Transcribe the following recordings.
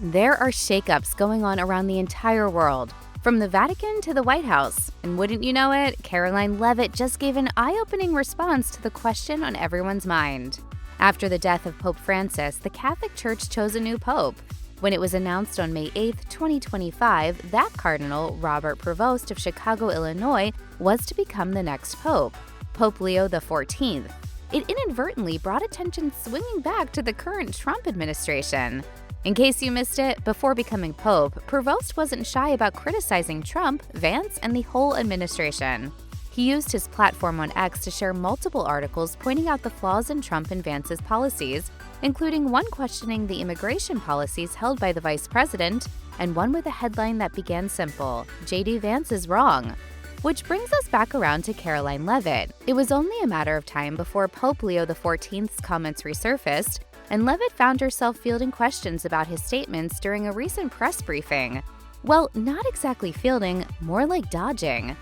There are shakeups going on around the entire world, from the Vatican to the White House. And wouldn't you know it, Karoline Leavitt just gave an eye-opening response to the question on everyone's mind. After the death of Pope Francis, the Catholic Church chose a new pope. When it was announced on May 8, 2025, that Cardinal, Robert Prevost of Chicago, Illinois, was to become the next pope, Pope Leo XIV. It inadvertently brought attention swinging back to the current Trump administration. In case you missed it, before becoming pope, Prevost wasn't shy about criticizing Trump, Vance, and the whole administration. He used his platform on X to share multiple articles pointing out the flaws in Trump and Vance's policies, including one questioning the immigration policies held by the vice president, and one with a headline that began simple, "JD Vance is wrong." Which brings us back around to Karoline Leavitt. It was only a matter of time before Pope Leo XIV's comments resurfaced, and Leavitt found herself fielding questions about his statements during a recent press briefing. Well, not exactly fielding, more like dodging.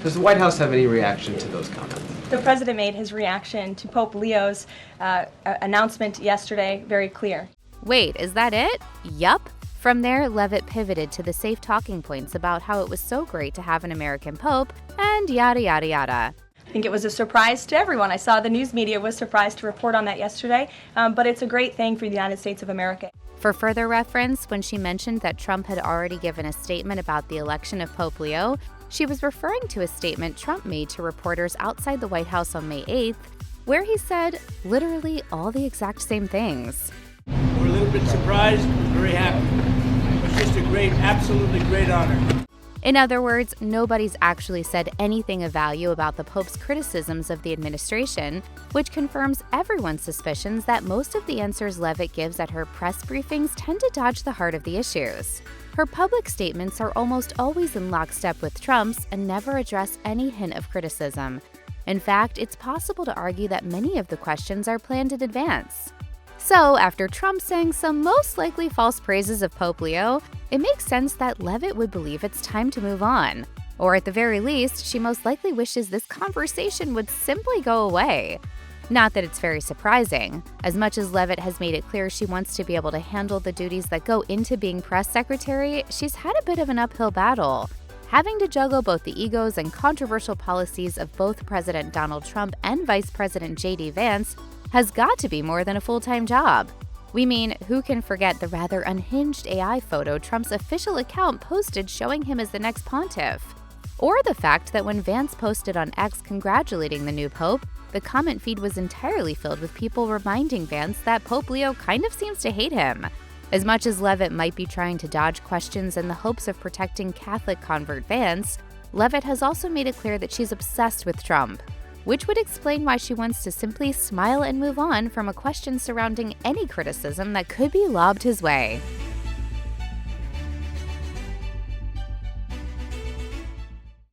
Does the White House have any reaction to those comments? The president made his reaction to Pope Leo's announcement yesterday very clear. Wait, is that it? Yup. From there, Leavitt pivoted to the safe talking points about how it was so great to have an American pope, and yada yada yada. I think it was a surprise to everyone. I saw the news media was surprised to report on that yesterday, but it's a great thing for the United States of America. For further reference, when she mentioned that Trump had already given a statement about the election of Pope Leo, she was referring to a statement Trump made to reporters outside the White House on May 8th, where he said literally all the exact same things. We're a little bit surprised, very happy. It's just a great, absolutely great honor. In other words, nobody's actually said anything of value about the Pope's criticisms of the administration, which confirms everyone's suspicions that most of the answers Leavitt gives at her press briefings tend to dodge the heart of the issues. Her public statements are almost always in lockstep with Trump's and never address any hint of criticism. In fact, it's possible to argue that many of the questions are planned in advance. So, after Trump sang some most likely false praises of Pope Leo, it makes sense that Leavitt would believe it's time to move on. Or at the very least, she most likely wishes this conversation would simply go away. Not that it's very surprising. As much as Leavitt has made it clear she wants to be able to handle the duties that go into being press secretary, she's had a bit of an uphill battle. Having to juggle both the egos and controversial policies of both President Donald Trump and Vice President JD Vance has got to be more than a full-time job. We mean, who can forget the rather unhinged AI photo Trump's official account posted showing him as the next pontiff? Or the fact that when Vance posted on X congratulating the new pope, the comment feed was entirely filled with people reminding Vance that Pope Leo kind of seems to hate him. As much as Leavitt might be trying to dodge questions in the hopes of protecting Catholic convert Vance, Leavitt has also made it clear that she's obsessed with Trump, which would explain why she wants to simply smile and move on from a question surrounding any criticism that could be lobbed his way.